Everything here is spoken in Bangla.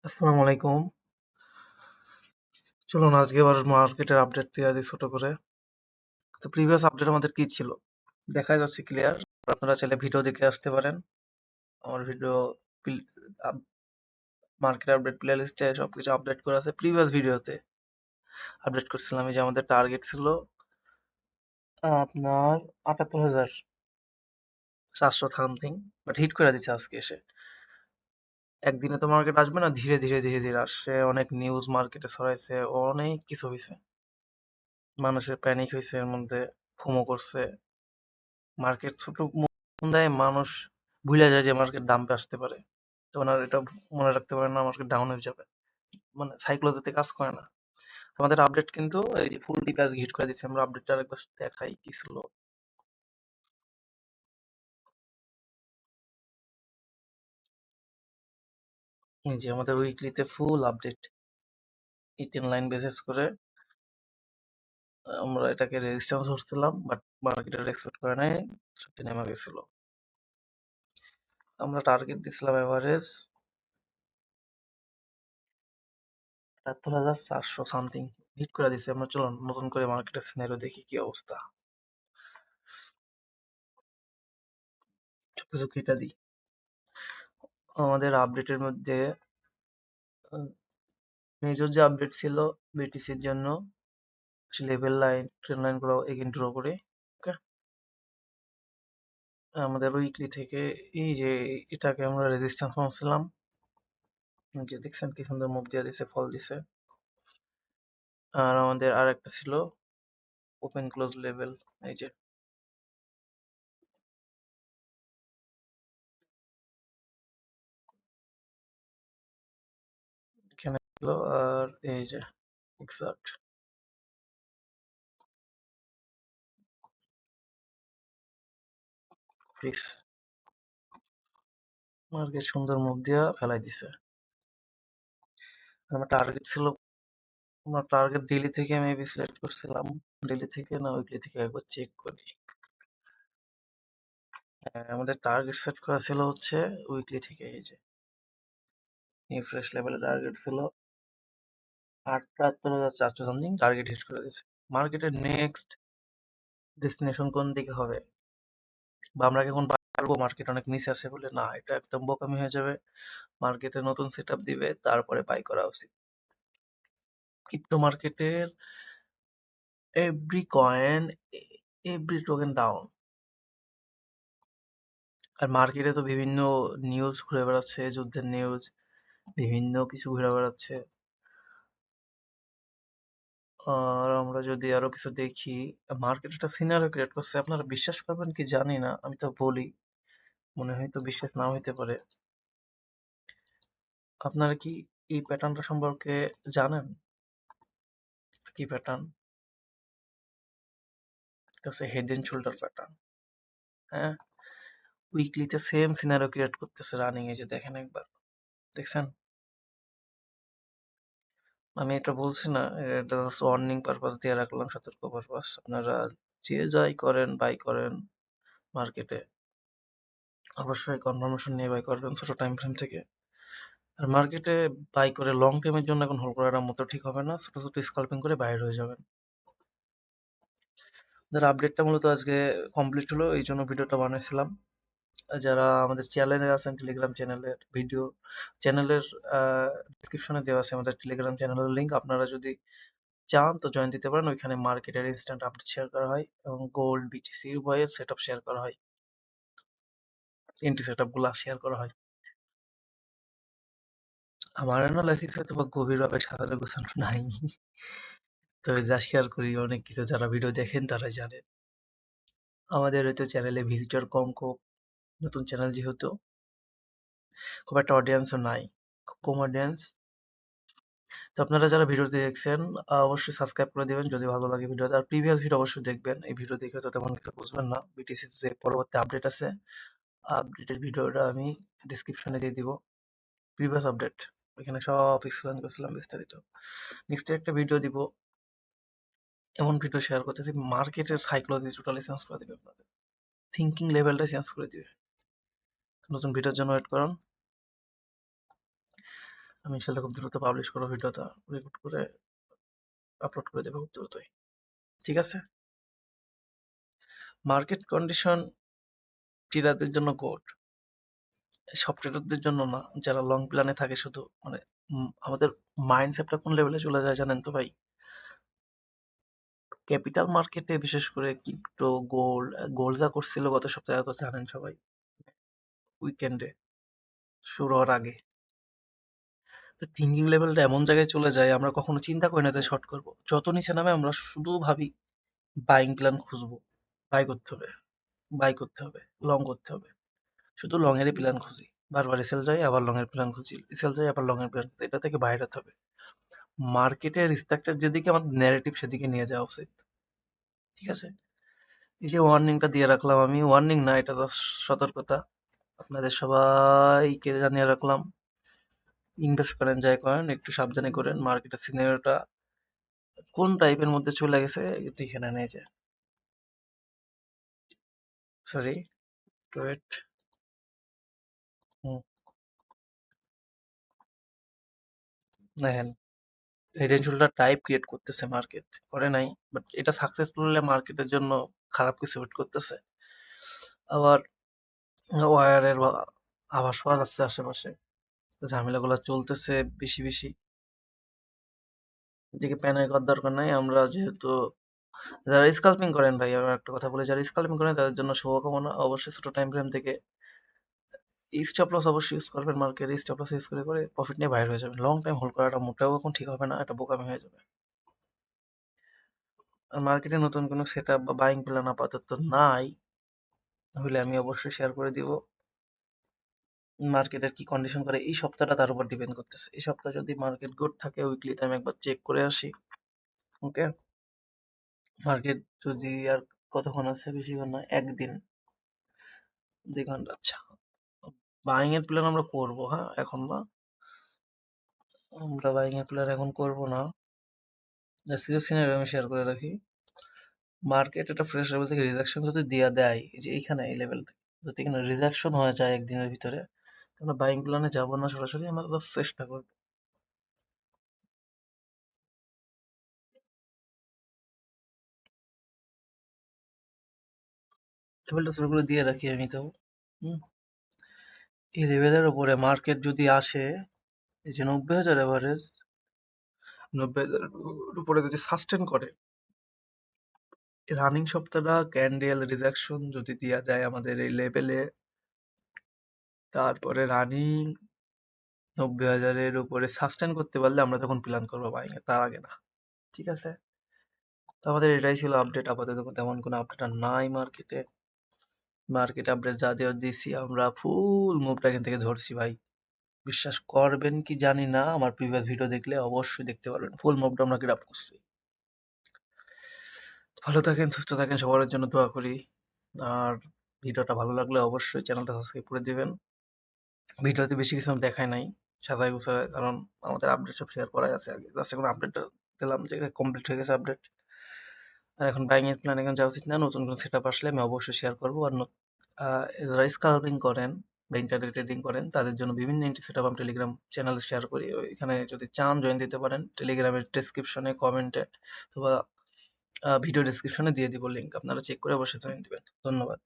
আসসালামু আলাইকুম। চলুন আজকে এবার মার্কেটের আপডেট দেয়া দিই ছোট করে। তো প্রিভিয়াস আপডেট আমাদের কি ছিল? দেখা যাচ্ছে ক্লিয়ার। আপনারা চাইলে ভিডিও দেখে আসতে পারেন। আমার ভিডিও পিল আপ মার্কেট আপডেট প্লেলিস্টে সবকিছু আপডেট করা আছে। প্রিভিয়াস ভিডিওতে আপডেট করছিলাম এই যে আমাদের টার্গেট ছিল আপনার ৭৮,৪০০ সামথিং, বাট হিট করে দিচ্ছে আজকে এসে। একদিনে তো মার্কেট আসবে না, ধীরে ধীরে আসছে। অনেক নিউজ মার্কেটে ছড়াইছে, অনেক কিছু হইছে। মানুষের প্যানিক হইছে এর মধ্যে, ফোমো করছে। মার্কেট ছোট দেয়, মানুষ ভুলে যায় যে মার্কেট ডাম্পে আসতে পারে। তো ওনারা এটা মনে রাখতে পারে না মার্কেট ডাউন হয়ে যাবে। মানে সাইকোলজিতে কাজ করে না। আমাদের আপডেট কিন্তু এই যে ফুল ডিপ আজকে হিট করে দিচ্ছে। আমরা আপডেটটা আরেকবার দেখাই কি ছিল। এই যে আমাদের উইকলিতে ফুল আপডেট 18 লাইন বেসিস করে আমরা এটাকে রেজিস্ট্যান্স ধরছিলাম, বাট মার্কেটের এক্সপেক্ট করে নাই, সত্যি নেমে গেছিল। আমরা টার্গেট দিছিলাম এভারেজ ৭৮,৪০০ সামথিং, হিট করে দিছে। আমরা চলুন নতুন করে মার্কেটের সিনারিও দেখি কি অবস্থা। সবকিছু কেটে দিই। আমাদের আপডেটের মধ্যে মেজর যে আপডেট ছিল বিটিসির জন্য, লেভেল লাইন ট্রেন লাইন গুলো এগেইন ড্র করে, ওকে। আমাদের উইকলি থেকে এই যে এটাকে আমরা রেজিস্ট্যান্স মানছিলাম, এই যে দেখছেন কি সুন্দর মুভ দিয়ে দিছে, ফল দিছে। আর আমাদের আর একটা ছিল ওপেন ক্লোজ লেভেল, এই যে এখানে ছিল। আর এই যে এক্সাক্ট ফিক্স মার্কেট সুন্দর মুভ দিয়া ফেলাই দিছে। আমার টার্গেট ছিল, আমার টার্গেট ডেইলি থেকে মেবি সিলেক্ট করছিলাম। ডেইলি থেকে না উইকলি থেকে একবার চেক করি। হ্যাঁ, আমাদের টার্গেট সেট করা ছিল হচ্ছে উইকলি থেকে। এই যে নিউ ফ্রেশ লেভেলের টার্গেট ছিল ৭৮,৪০০ সামথিং, টার্গেট হিট করে দিয়েছে। মার্কেটের নেক্সট ডেস্টিনেশন কোন দিকে হবে, বা আমরা কি এখন পারবো মার্কেট অনেক নিচে আছে বলে? না, এটা একদম বোকামি হয়ে যাবে। মার্কেটে নতুন সেট আপ দিবে, তারপরে বাই করা উচিত। ক্রিপ্টো মার্কেটের every coin, every token down. আর মার্কেটে তো বিভিন্ন নিউজ ঘুরে বেড়াচ্ছে, যুদ্ধের নিউজ, বিভিন্ন কিছু ঘুরে বেড়াচ্ছে। আর আমরা যদি আরো কিছু দেখি, মার্কেট একটা সিনারিও ক্রিয়েট করছে। আপনারা বিশ্বাস করবেন কি জানি না, আমি তো বলি, মনে হয় তো বিশ্বাস নাও হইতে পারে। আপনারা কি এই প্যাটার্নটা সম্পর্কে জানেন? কি প্যাটার্ন? এটা হচ্ছে হেড এন্ড শোল্ডার প্যাটার্ন। হ্যাঁ, উইকলিতে সেম সিনারিও ক্রিয়েট করতেছে রানিং, এই যে দেখেন একবার, দেখছেন? আমি এটা বলছি না, এটা জাস্ট ওয়ার্নিং পারপাস দিয়ে রাখলাম, সতর্ক পারপাস। আপনারা যে যাই করেন, বাই করেন মার্কেটে, অবশ্যই কনফার্মেশন নিয়ে বাই করবেন ছোট টাইম ফ্রেম থেকে। আর মার্কেটে বাই করে লং টাইমের জন্য এখন হোল্ড করাটা মতো ঠিক হবে না। ছোট ছোট স্কাল্পিং করে বাইরে হয়ে যাবেন। যারা আপডেটটা মূলত আজকে কমপ্লিট হলো, এই জন্য ভিডিওটা বানাইছিলাম। যারা আমাদের চ্যানেলে আছেন, টেলিগ্রাম চ্যানেলের ভিডিও, চ্যানেলের ডিসক্রিপশনে দেওয়া আছে আমাদের টেলিগ্রাম চ্যানেলের লিঙ্ক। আপনারা যদি চান তো জয়েন দিতে পারেন। ওইখানে মার্কেটের ইনস্ট্যান্ট আপডেট শেয়ার করা হয় এবং গোল্ড বিটিসি উভয়ের সেট আপ শেয়ার করা হয়, এন্ট্রি সেট আপ গুলা শেয়ার করা হয়। আমার অ্যানালাইসিস হয়তো বা গভীরভাবে সাজানো গোছানো নাই, তবে যা শেয়ার করি অনেক কিছু যারা ভিডিও দেখেন তারা জানেন। আমাদের হয়তো চ্যানেলে ভিজিটর কম, খুব নতুন চ্যানেল যেহেতু, খুব একটা অডিয়েন্সও নাই, খুব কম অডিয়েন্স। তো আপনারা যারা ভিডিওটি দেখছেন অবশ্যই সাবস্ক্রাইব করে দিবেন যদি ভালো লাগে ভিডিওটা। আর প্রিভিয়াস ভিডিও অবশ্যই দেখবেন। এই ভিডিও দেখে তো তেমন কিছু বুঝবেন না। বিটিসির যে পরবর্তী আপডেট আছে, আপডেটের ভিডিওটা আমি ডিসক্রিপশনে দিয়ে দিব। প্রিভিয়াস আপডেট ওইখানে সব এক্সপ্লেন করছিলাম বিস্তারিত। নেক্সট একটা ভিডিও দিব, এমন ভিডিও শেয়ার করতেছি মার্কেটের সাইকোলজি টোটালি চেঞ্জ করে দিবে, আপনাদের থিঙ্কিং লেভেলটা চেঞ্জ করে দিবে। নতুন ভিডিওর জন্য ওয়েট করুন। আমি ইনশাআল্লাহ খুব দ্রুত পাবলিশ করব ভিডিওটা। রেকর্ড করে আপলোড করে দেব খুব দ্রুতই। ঠিক আছে? মার্কেট কন্ডিশন ট্রেডারদের জন্য গুড। সব ট্রেডারদের জন্য না। যারা লং প্ল্যানে থাকে শুধু মানে আমাদের মাইন্ডসেটটা কোন লেভেলে চলে যায় জানেন তো ভাই? ক্যাপিটাল মার্কেটে বিশেষ করে ক্রিপ্টো, গোল্ড যা করছিল গত সপ্তাহে তো জানেন সবাই। উইকেন্ডে শুরু হওয়ার আগে। তো থিংকিং লেভেলটা এমন জায়গায় চলে যায় আমরা কখনো চিন্তা করি না যে শর্ট করব। যত নিচে নামে আমরা শুধু ভাবি বাইং প্ল্যান খুঁজবো। বাই করতে হবে, বাই করতে হবে, লং করতে হবে। শুধু লং এরই প্ল্যান খুঁজি। বারবার এসেল যাই আবার লং এর প্ল্যান খুঁজি। এসেল যাই আবার লং এর প্ল্যান খুঁজি। এটা থেকে বাইরে হতে হবে। মার্কেটের স্ট্রাকচার যেদিকে আমাদের ন্যারেটিভ সেদিকে নিয়ে যাওয়া উচিত। ঠিক আছে? এই যে ওয়ার্নিংটা দিয়ে রাখলাম আমি, ওয়ার্নিং না এটা জাস্ট সতর্কতা। আপনাদের সবাইকে জানিয়ে রাখলাম। ইনভেস্ট করেন যাই করেন একটু সাবধানে করেন। মার্কেটের সিনারিওটা কোন টাইপের মধ্যে চলে গেছে দেখে নেন এই যে। Sorry, wait. হুম, দেখেন head and shoulder type create করতেছে মার্কেট, করে নাই। বাট এটা সাকসেসফুল হলে মার্কেটের জন্য খারাপ কিছু ওয়েট করতেছে। আবার ওয়ারের আভাস পাওয়া যাচ্ছে আশেপাশে, ঝামেলাগুলো চলতেছে বেশি বেশি। এদিকে প্যানিক করার দরকার নাই। আমরা যেহেতু যারা স্কাল্পিং করেন ভাই, আমি একটা কথা বলি, যারা স্কাল্পিং করেন তাদের জন্য শুভকামনা। অবশ্যই ছোট টাইম ফ্রেম থেকে স্টপ লস অবশ্যই ইউজ করবেন। মার্কেটে স্টপ লস ইউজ করে করে প্রফিট নিয়ে বাইরে হয়ে যাবেন। লং টাইম হোল্ড করাটা মোটেও এখন ঠিক হবে না, এটা বোকামি হয়ে যাবে। আর মার্কেটে নতুন কোনো সেট আপ বা বাইং প্ল্যান আপাতত নাই, হলে আমি অবশ্যই শেয়ার করে দিব। মার্কেটের কি কন্ডিশন করে এই সপ্তাহটা তার উপর ডিপেন্ড করতেছে। এই সপ্তাহ যদি মার্কেট গুড থাকে উইকলিতে আমি একবার চেক করে আসি। ওকে, মার্কেট যদি আর কতক্ষণ আছে, বেশিক্ষণ না, একদিন 2 ঘন্টা। আচ্ছা, বাইং এর প্ল্যান আমরা করবো, হ্যাঁ এখন না, আমরা বাইং এর প্ল্যান এখন করবো না। আজকের সিনারিও আমি শেয়ার করে রাখি। মার্কেট একটা ফ্রেশ লেভেল থেকে রিজেকশন যদি দিয়া দেয়, এই যে এইখানে এই লেভেল থেকে যদি এখানে রিজেকশন হয়ে যায় একদিনের ভিতরে, আমরা বাইং প্ল্যানে যাবো না সরাসরি, আমরা জাস্ট চেষ্টা করবো। লেভেলটা ছোট করে দিয়ে রাখি আমি তো। হুম, এই লেভেলের উপরে মার্কেট যদি আসে, এই যে 90,000 এভারেজ, 90,000 উপরে যদি সাস্টেন করে, রানিং সপ্তাহটা ক্যান্ডেল রিজেকশন যদি দিয়া দেয় আমাদের এই লেভেলে, তারপরে রানিং 90,000-এর উপরে সাস্টেন করতে পারলে আমরা তখন প্ল্যান করবো বাইং এ, তার আগে না। ঠিক আছে? তো আমাদের এটাই ছিল আপডেট। আপাতত তেমন কোনো আপডেট আর নাই মার্কেটে। মার্কেট আপডেট যা দেওয়ার দিছি, আমরা ফুল মুভটা এখান থেকে ধরছি ভাই। বিশ্বাস করবেন কি জানি না, আমার প্রিভিয়াস ভিডিও দেখলে অবশ্যই দেখতে পারবেন ফুল মুভটা আমরা গ্রাফ করছি। ভালো থাকেন, সুস্থ থাকেন, সবার জন্য দোয়া করি। আর ভিডিওটা ভালো লাগলে অবশ্যই চ্যানেলটা সাবস্ক্রাইব করে দিবেন। ভিডিওতে বেশি কিছু আমি দেখাই নাই, সাজায় গুছায়, কারণ আমাদের আপডেট সব শেয়ার করাই আছে আগে। জাস্ট এখন আপডেটটা দিলাম যে কমপ্লিট হয়ে গেছে আপডেট। আর এখন বাইং এর প্ল্যান এখন যাওয়া উচিত না। নতুন কোনো সেটআপ আসলে আমি অবশ্যই শেয়ার করবো। আর যারা স্কালপিং করেন বা ইন্টারডে ট্রেডিং করেন তাদের জন্য বিভিন্ন এন্ট্রি সেটআপ আমি টেলিগ্রাম চ্যানেলে শেয়ার করি। ওইখানে যদি চান জয়েন দিতে পারেন। টেলিগ্রামের ডেসক্রিপশনে, কমেন্টে অথবা ভিডিও ডেসক্রিপশনে দিয়ে দিব লিংক। আপনারা চেক করে অবশ্যই জয়েন দিবেন। ধন্যবাদ।